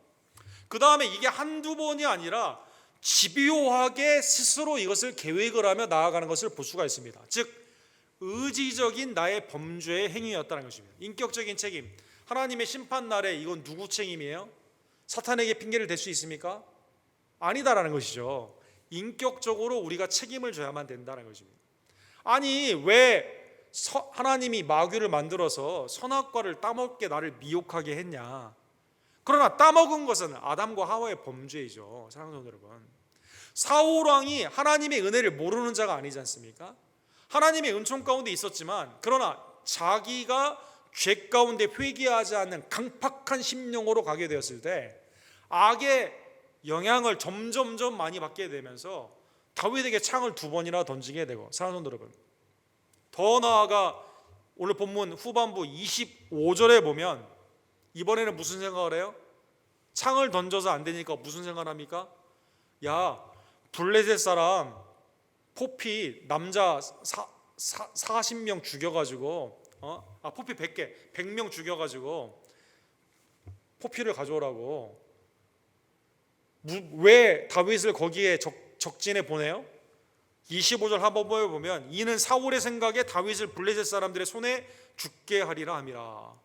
그 다음에 이게 한두 번이 아니라 집요하게 스스로 이것을 계획을 하며 나아가는 것을 볼 수가 있습니다. 즉 의지적인 나의 범죄의 행위였다는 것입니다. 인격적인 책임, 하나님의 심판날에 이건 누구 책임이에요? 사탄에게 핑계를 댈 수 있습니까? 아니다라는 것이죠. 인격적으로 우리가 책임을 져야만 된다는 것입니다. 아니 왜 하나님이 마귀를 만들어서 선악과를 따먹게 나를 미혹하게 했냐? 그러나 따먹은 것은 아담과 하와의 범죄이죠. 사랑하는 성도 여러분, 사울 왕이 하나님의 은혜를 모르는 자가 아니지 않습니까? 하나님의 은총 가운데 있었지만 그러나 자기가 죄 가운데 회개하지 않는 강팍한 심령으로 가게 되었을 때 악의 영향을 점점점 많이 받게 되면서 다윗에게 창을 2번이나 던지게 되고, 사랑하는 성도 여러분, 더 나아가 오늘 본문 후반부 25절에 보면 이번에는 무슨 생각을 해요? 창을 던져서 안 되니까 무슨 생각을 합니까? 야, 블레셋 사람 포피 남자 40명 죽여가지고 포피 100명 죽여가지고 포피를 가져오라고. 왜 다윗을 거기에 적진에 보내요? 25절 하반부에 보면 이는 사울의 생각에 다윗을 블레셋 사람들의 손에 죽게 하리라 함이라.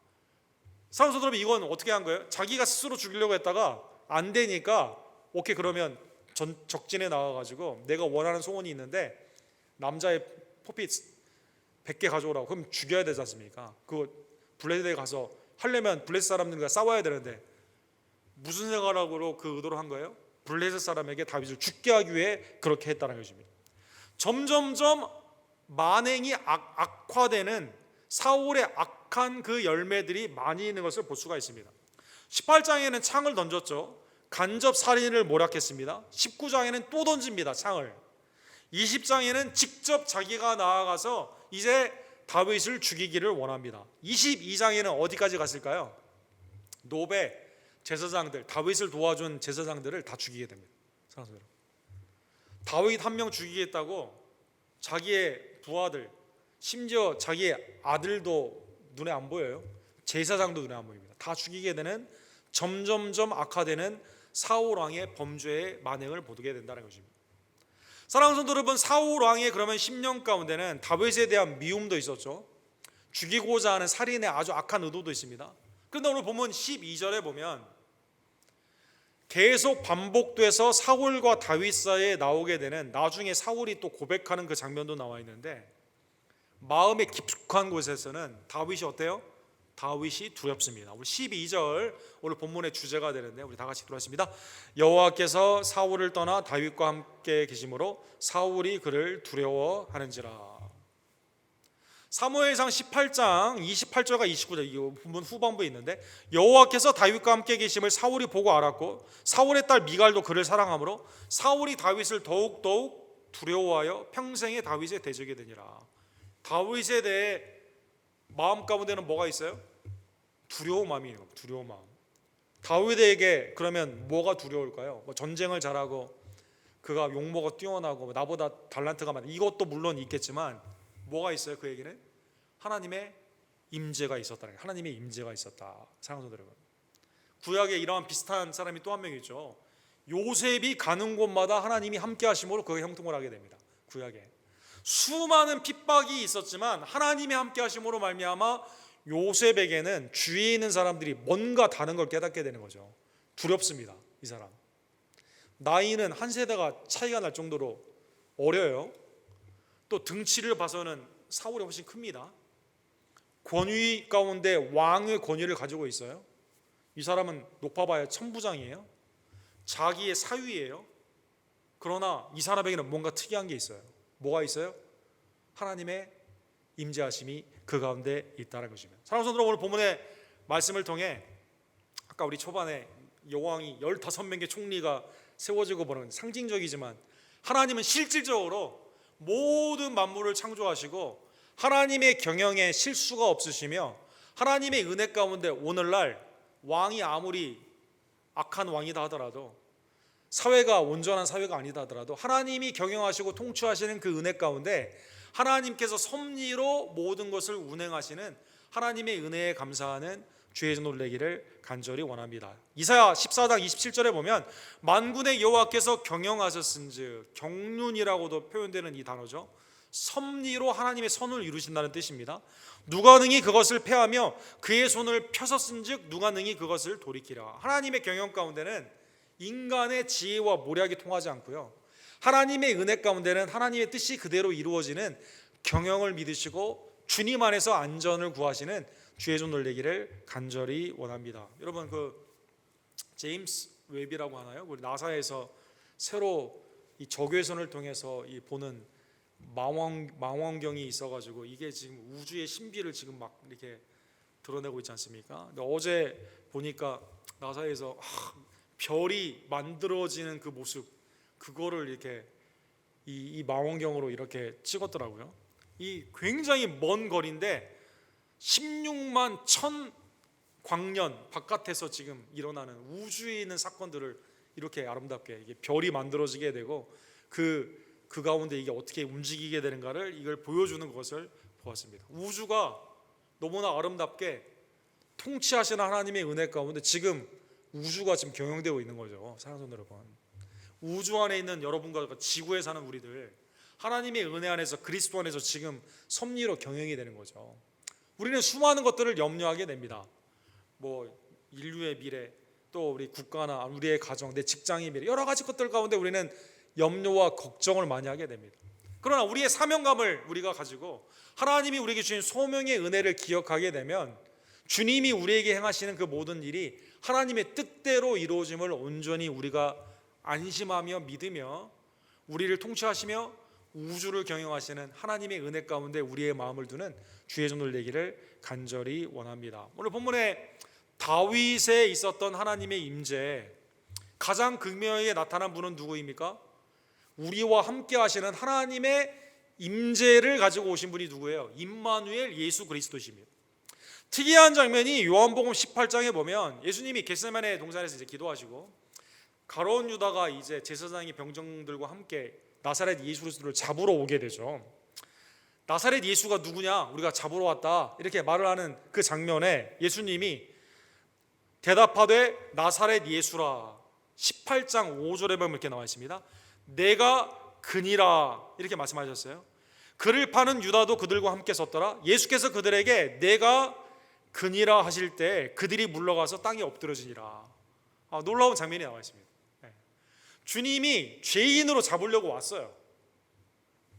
사랑하는 여러분, 이건 어떻게 한 거예요? 자기가 스스로 죽이려고 했다가 안 되니까 오케이, 그러면 적진에 나와가지고 내가 원하는 소원이 있는데 남자의 포피 100개 가져오라고. 그럼 죽여야 되지 않습니까? 그거 블레셋에 가서 하려면 블레셋 사람들과 싸워야 되는데 무슨 생각으로 그 의도로 한 거예요? 블레셋 사람에게 다윗을 죽게 하기 위해 그렇게 했다는 것입니다. 점점점 만행이 악화되는 사울의 악한 그 열매들이 많이 있는 것을 볼 수가 있습니다. 18장에는 창을 던졌죠. 간접 살인을 모략했습니다. 19장에는 또 던집니다, 창을. 20장에는 직접 자기가 나아가서 이제 다윗을 죽이기를 원합니다. 22장에는 어디까지 갔을까요? 노베 제사장들, 다윗을 도와준 제사장들을 다 죽이게 됩니다. 다윗 한 명 죽이겠다고 자기의 부하들, 심지어 자기의 아들도 눈에 안 보여요. 제사장도 눈에 안 보입니다. 다 죽이게 되는, 점점점 악화되는 사울 왕의 범죄의 만행을 보게 된다는 것입니다. 사랑하는 성도 여러분, 사울 왕의 그러면 10년 가운데는 다윗에 대한 미움도 있었죠. 죽이고자 하는 살인의 아주 악한 의도도 있습니다. 그런데 오늘 보면 12절에 보면 계속 반복돼서 사울과 다윗 사이에 나오게 되는, 나중에 사울이 또 고백하는 그 장면도 나와 있는데, 마음의 깊숙한 곳에서는 다윗이 어때요? 다윗이 두렵습니다. 우리 12절 오늘 본문의 주제가 되는데 우리 다 같이 들어왔습니다. 여호와께서 사울을 떠나 다윗과 함께 계심으로 사울이 그를 두려워하는지라. 사무엘상 18장 28절과 29절, 이 본문 후반부에 있는데, 여호와께서 다윗과 함께 계심을 사울이 보고 알았고 사울의 딸 미갈도 그를 사랑하므로 사울이 다윗을 더욱 두려워하여 평생에 다윗의 대적이 되니라. 다윗에 대해 마음 가운데는 뭐가 있어요? 두려운 마음이 있는 겁니다. 두려운 마음. 다윗에게 그러면 뭐가 두려울까요? 전쟁을 잘하고 그가 용모가 뛰어나고 나보다 달란트가 많다, 이것도 물론 있겠지만 뭐가 있어요? 그에게는 하나님의 임재가 있었다는 거예요. 하나님의 임재가 있었다. 사랑하는 여러분, 구약에 이러한 비슷한 사람이 또 한 명 있죠. 요셉이 가는 곳마다 하나님이 함께 하심으로 그가 형통을 하게 됩니다. 구약에 수많은 핍박이 있었지만 하나님이 함께 하심으로 말미암아 요셉에게는 주위에 있는 사람들이 뭔가 다른 걸 깨닫게 되는 거죠. 두렵습니다. 이 사람 나이는 한 세대가 차이가 날 정도로 어려요. 또 등치를 봐서는 사울이 훨씬 큽니다. 권위 가운데 왕의 권위를 가지고 있어요. 이 사람은 높아봐야 천부장이에요. 자기의 사위예요. 그러나 이 사람에게는 뭔가 특이한 게 있어요. 뭐가 있어요? 하나님의 임재하심이 그 가운데 있다는 것입니다. 사랑하는 성도들, 오늘 본문의 말씀을 통해 아까 우리 초반에 여왕이 15명의 총리가 세워지고 보는 상징적이지만 하나님은 실질적으로 모든 만물을 창조하시고 하나님의 경영에 실수가 없으시며 하나님의 은혜 가운데 오늘날 왕이 아무리 악한 왕이다 하더라도, 사회가 온전한 사회가 아니다 하더라도 하나님이 경영하시고 통치하시는 그 은혜 가운데 하나님께서 섭리로 모든 것을 운행하시는 하나님의 은혜에 감사하는 주의 종들 되기를 간절히 원합니다. 이사야 14장 27절에 보면 만군의 여호와께서 경영하셨은즉, 경륜이라고도 표현되는 이 단어죠. 섭리로 하나님의 선을 이루신다는 뜻입니다. 누가 능히 그것을 패하며 그의 손을 펴섰은즉 누가 능히 그것을 돌이키라. 하나님의 경영 가운데는 인간의 지혜와 모략이 통하지 않고요, 하나님의 은혜 가운데는 하나님의 뜻이 그대로 이루어지는 경영을 믿으시고 주님 안에서 안전을 구하시는 주의 손 놀리기를 간절히 원합니다. 여러분, 제임스 웹이라고 하나요? 우리 나사에서 새로 이 적외선을 통해서 이 보는 망원경이 있어가지고 이게 지금 우주의 신비를 지금 막 이렇게 드러내고 있지 않습니까? 근데 어제 보니까 나사에서 별이 만들어지는 그 모습, 그거를 이렇게 이 망원경으로 이렇게 찍었더라고요. 이 굉장히 먼 거리인데 16만 1000 광년 바깥에서 지금 일어나는 우주에 있는 사건들을 이렇게 아름답게 이게 별이 만들어지게 되고 그 가운데 이게 어떻게 움직이게 되는가를 이걸 보여주는 것을 보았습니다. 우주가 너무나 아름답게 통치하시는 하나님의 은혜 가운데 지금 우주가 지금 경영되고 있는 거죠. 사랑하는 여러분, 우주 안에 있는 여러분과 지구에 사는 우리들, 하나님의 은혜 안에서 그리스도 안에서 지금 섭리로 경영이 되는 거죠. 우리는 수많은 것들을 염려하게 됩니다. 뭐 인류의 미래, 또 우리 국가나 우리의 가정, 내 직장의 미래, 여러 가지 것들 가운데 우리는 염려와 걱정을 많이 하게 됩니다. 그러나 우리의 사명감을 우리가 가지고 하나님이 우리에게 주신 소명의 은혜를 기억하게 되면 주님이 우리에게 행하시는 그 모든 일이 하나님의 뜻대로 이루어짐을 온전히 우리가 안심하며 믿으며 우리를 통치하시며 우주를 경영하시는 하나님의 은혜 가운데 우리의 마음을 두는 주의 손을 내기를 간절히 원합니다. 오늘 본문에 다윗에 있었던 하나님의 임재, 가장 극명하게 나타난 분은 누구입니까? 우리와 함께 하시는 하나님의 임재를 가지고 오신 분이 누구예요? 임마누엘 예수 그리스도십니다. 특이한 장면이 요한복음 18장에 보면 예수님이 겟세마네 동산에서 이제 기도하시고 가룟 유다가 이제 제사장의 병정들과 함께 나사렛 예수 그리스도를 잡으러 오게 되죠. 나사렛 예수가 누구냐? 우리가 잡으러 왔다. 이렇게 말을 하는 그 장면에 예수님이 대답하되 나사렛 예수라. 18장 5절에 보면 이렇게 나와 있습니다. 내가 그니라 이렇게 말씀하셨어요. 그를 파는 유다도 그들과 함께 섰더라. 예수께서 그들에게 내가 그니라 하실 때 그들이 물러가서 땅에 엎드러지니라. 놀라운 장면이 나와 있습니다. 주님이 죄인으로 잡으려고 왔어요.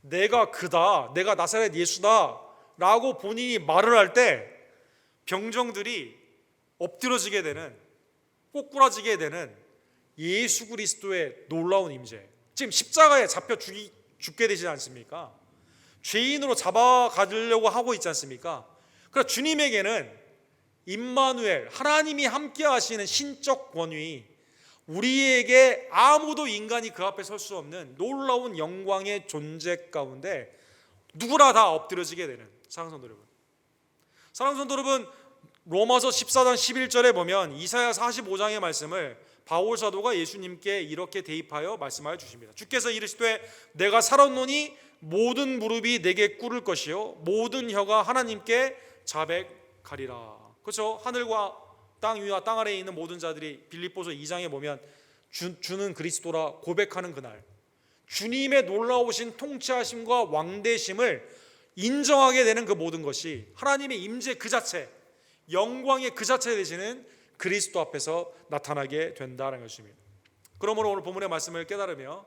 내가 그다, 내가 나사렛 예수다 라고 본인이 말을 할 때 병정들이 엎드러지게 되는, 꼬꾸라지게 되는 예수 그리스도의 놀라운 임재. 지금 십자가에 잡혀 죽게 되지 않습니까? 죄인으로 잡아가려고 하고 있지 않습니까? 그러나 주님에게는 임마누엘, 하나님이 함께 하시는 신적 권위, 우리에게 아무도 인간이 그 앞에 설 수 없는 놀라운 영광의 존재 가운데 누구나 다 엎드려지게 되는 사랑하는 성도 여러분. 사랑하는 성도 여러분, 로마서 14장 11절에 보면 이사야 45장의 말씀을 바울 사도가 예수님께 이렇게 대입하여 말씀하여 주십니다. 주께서 이르시되 내가 살았노니 모든 무릎이 내게 꿇을 것이요 모든 혀가 하나님께 자백하리라. 그렇죠? 하늘과 땅 위와 땅 아래에 있는 모든 자들이 빌립보서 2장에 보면 주는 그리스도라 고백하는 그날, 주님의 놀라우신 통치하심과 왕대심을 인정하게 되는 그 모든 것이 하나님의 임재 그 자체, 영광의 그 자체 되시는 그리스도 앞에서 나타나게 된다는 것입니다. 그러므로 오늘 본문의 말씀을 깨달으며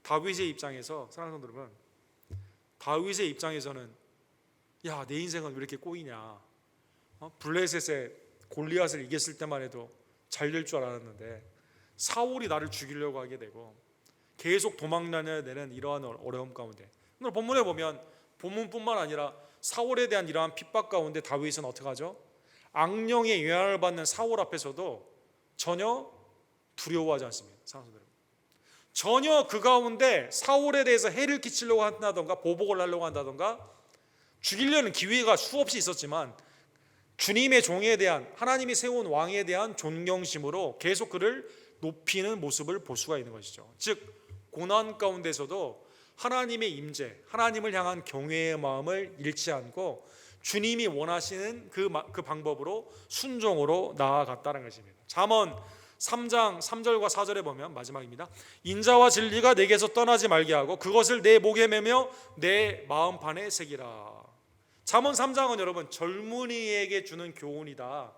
다윗의 입장에서, 사랑하는 성도 여러분, 다윗의 입장에서는 야, 내 인생은 왜 이렇게 꼬이냐, 블레셋의 골리앗을 이겼을 때만 해도 잘 될 줄 알았는데 사울이 나를 죽이려고 하게 되고 계속 도망다녀야 되는 이러한 어려움 가운데, 오늘 본문에 보면 본문뿐만 아니라 사울에 대한 이러한 핍박 가운데 다윗은 어떻게 하죠? 악령의 영향을 받는 사울 앞에서도 전혀 두려워하지 않습니다. 전혀 그 가운데 사울에 대해서 해를 끼치려고 한다던가 보복을 하려고 한다던가 죽이려는 기회가 수없이 있었지만 주님의 종에 대한, 하나님이 세운 왕에 대한 존경심으로 계속 그를 높이는 모습을 볼 수가 있는 것이죠. 즉 고난 가운데서도 하나님의 임재, 하나님을 향한 경외의 마음을 잃지 않고 주님이 원하시는 그 방법으로 순종으로 나아갔다는 것입니다. 잠언 3장 3절과 4절에 보면 마지막입니다. 인자와 진리가 내게서 떠나지 말게 하고 그것을 내 목에 매며 내 마음판에 새기라. 잠언 3장은 여러분 젊은이에게 주는 교훈이다.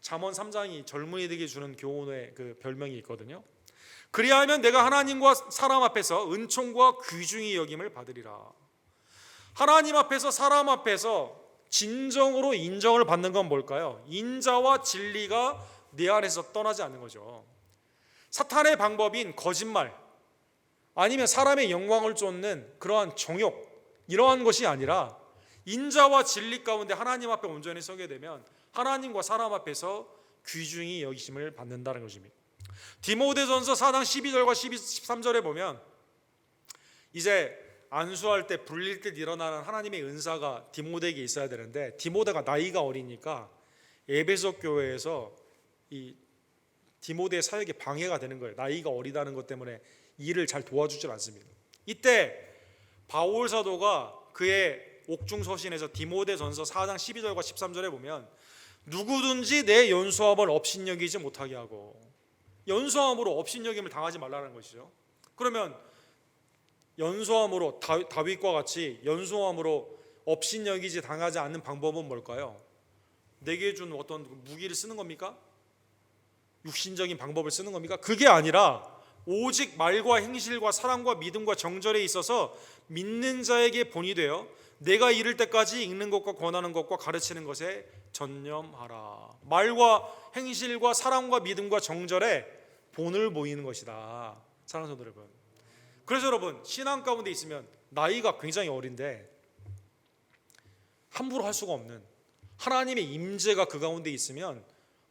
잠언 3장이 젊은이들에게 주는 교훈의 그 별명이 있거든요. 그리하면 내가 하나님과 사람 앞에서 은총과 귀중히 여김을 받으리라. 하나님 앞에서 사람 앞에서 진정으로 인정을 받는 건 뭘까요? 인자와 진리가 내 안에서 떠나지 않는 거죠. 사탄의 방법인 거짓말, 아니면 사람의 영광을 쫓는 그러한 정욕, 이러한 것이 아니라 인자와 진리 가운데 하나님 앞에 온전히 서게 되면 하나님과 사람 앞에서 귀중히 여기심을 받는다는 것입니다. 디모데전서 4장 12절과 13절에 보면 이제 안수할 때 불릴 때 일어나는 하나님의 은사가 디모데에게 있어야 되는데, 디모데가 나이가 어리니까 에베소 교회에서 이 디모데의 사역에 방해가 되는 거예요. 나이가 어리다는 것 때문에 일을 잘 도와주질 않습니다. 이때 바울 사도가 그의 옥중서신에서 디모데전서 4장 12절과 13절에 보면 누구든지 내 연소함을 업신여기지 못하게 하고, 연소함으로 업신여김을 당하지 말라는 것이죠. 그러면 연소함으로 다윗과 같이 연소함으로 업신여기지 당하지 않는 방법은 뭘까요? 내게 준 어떤 무기를 쓰는 겁니까? 육신적인 방법을 쓰는 겁니까? 그게 아니라 오직 말과 행실과 사랑과 믿음과 정절에 있어서 믿는 자에게 본이 되어 내가 이를 때까지 읽는 것과 권하는 것과 가르치는 것에 전념하라. 말과 행실과 사랑과 믿음과 정절에 본을 보이는 것이다. 사랑하는 성도 여러분, 그래서 여러분, 신앙 가운데 있으면 나이가 굉장히 어린데 함부로 할 수가 없는 하나님의 임재가 그 가운데 있으면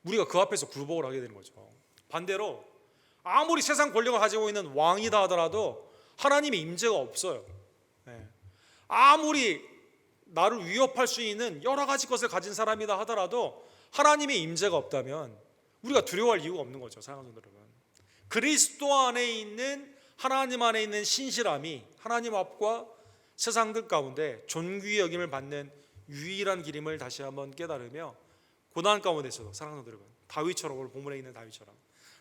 우리가 그 앞에서 굴복을 하게 되는 거죠. 반대로 아무리 세상 권력을 가지고 있는 왕이다 하더라도 하나님의 임재가 없어요. 아무리 나를 위협할 수 있는 여러 가지 것을 가진 사람이다 하더라도 하나님의 임재가 없다면 우리가 두려워할 이유가 없는 거죠. 사랑하는 여러분, 그리스도 안에 있는, 하나님 안에 있는 신실함이 하나님 앞과 세상들 가운데 존귀의 여김을 받는 유일한 길임을 다시 한번 깨달으며, 고난 가운데서도 사랑하는 여러분, 다윗처럼, 오늘 본문에 있는 다윗처럼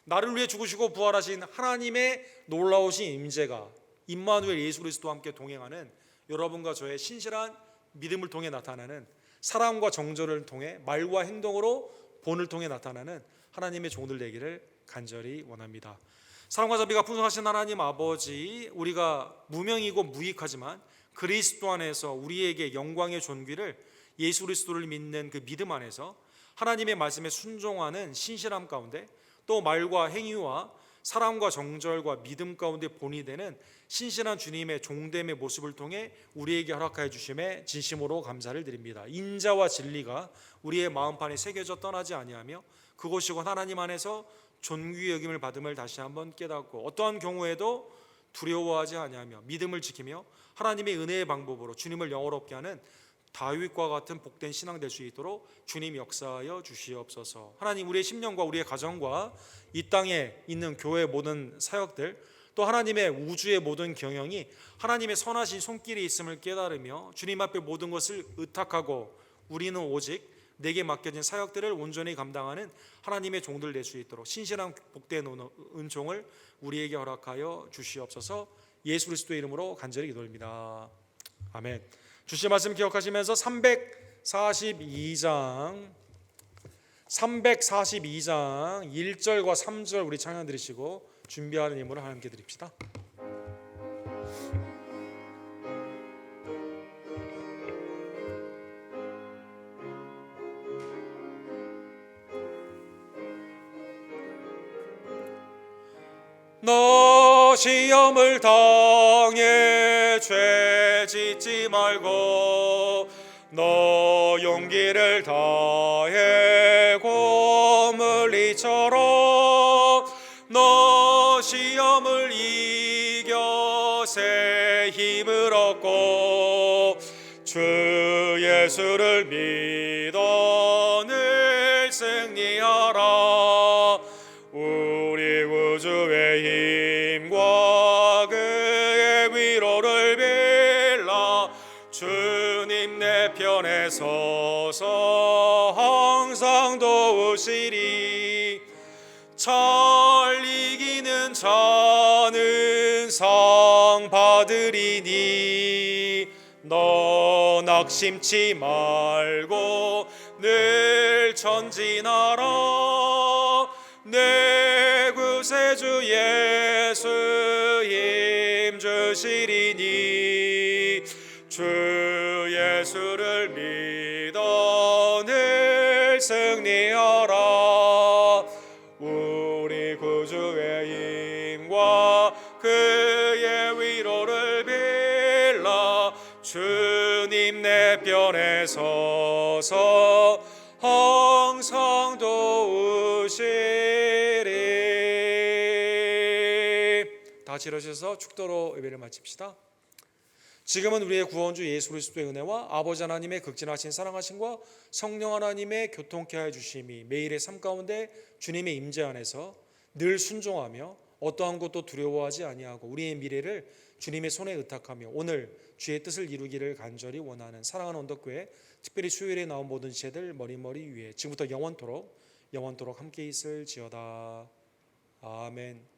나를 위해 죽으시고 부활하신 하나님의 놀라우신 임재가 임마누엘 예수 그리스도와 함께 동행하는 여러분과 저의 신실한 믿음을 통해 나타나는, 사랑과 정절을 통해 말과 행동으로 본을 통해 나타나는 하나님의 종들 되기를 간절히 원합니다. 사랑과 자비가 풍성하신 하나님 아버지, 우리가 무명이고 무익하지만 그리스도 안에서 우리에게 영광의 존귀를, 예수 그리스도를 믿는 그 믿음 안에서 하나님의 말씀에 순종하는 신실함 가운데, 또 말과 행위와 사랑과 정절과 믿음 가운데 본이 되는 신실한 주님의 종됨의 모습을 통해 우리에게 허락하여 주심에 진심으로 감사를 드립니다. 인자와 진리가 우리의 마음판에 새겨져 떠나지 아니하며 그것이 곧 하나님 안에서 존귀의 여김을 받음을 다시 한번 깨닫고, 어떠한 경우에도 두려워하지 아니하며 믿음을 지키며 하나님의 은혜의 방법으로 주님을 영화롭게 하는 다윗과 같은 복된 신앙 될 수 있도록 주님 역사하여 주시옵소서. 하나님, 우리의 심령과 우리의 가정과 이 땅에 있는 교회의 모든 사역들, 또 하나님의 우주의 모든 경영이 하나님의 선하신 손길이 있음을 깨달으며 주님 앞에 모든 것을 의탁하고 우리는 오직 내게 맡겨진 사역들을 온전히 감당하는 하나님의 종들 될 수 있도록 신실한 복된 은총을 우리에게 허락하여 주시옵소서. 예수 그리스도의 이름으로 간절히 기도합니다. 아멘. 주신 말씀 기억하시면서 342장 1절과 3절 우리 찬양 드리시고 준비하는 힘으로 하나님께 드립시다. 너 시험을 당해 죄 짓지 말고 너 용기를 다해 고물리처럼 너 시험을 이겨 새 힘을 얻고 주 예수를 믿어 늘 승리하라. 우리 구주의 힘과 그의 위로를 빌라. 주님 내 편에 서서 항상 도우시리. 잘 이기는 자는 상 받으리니 너 낙심치 말고 늘 전진하라. 내 구세주 예수 힘주시리니 주 예수를 믿어 늘 승리하라. 우리 구주의 힘과 그의 위로를 빌라. 주님 내 편에 서서 항상 도우시리. 다 같이 일어서서 축도로 예배를 마칩시다. 지금은 우리의 구원주 예수 그리스도의 은혜와 아버지 하나님의 극진하신 사랑하심과 성령 하나님의 교통케 하여 주심이 매일의 삶 가운데 주님의 임재 안에서 늘 순종하며 어떠한 것도 두려워하지 아니하고 우리의 미래를 주님의 손에 의탁하며 오늘 주의 뜻을 이루기를 간절히 원하는 사랑하는 언덕교회, 특별히 수요일에 나온 모든 지체들 머리머리 위에 지금부터 영원토록 함께 있을지어다. 아멘.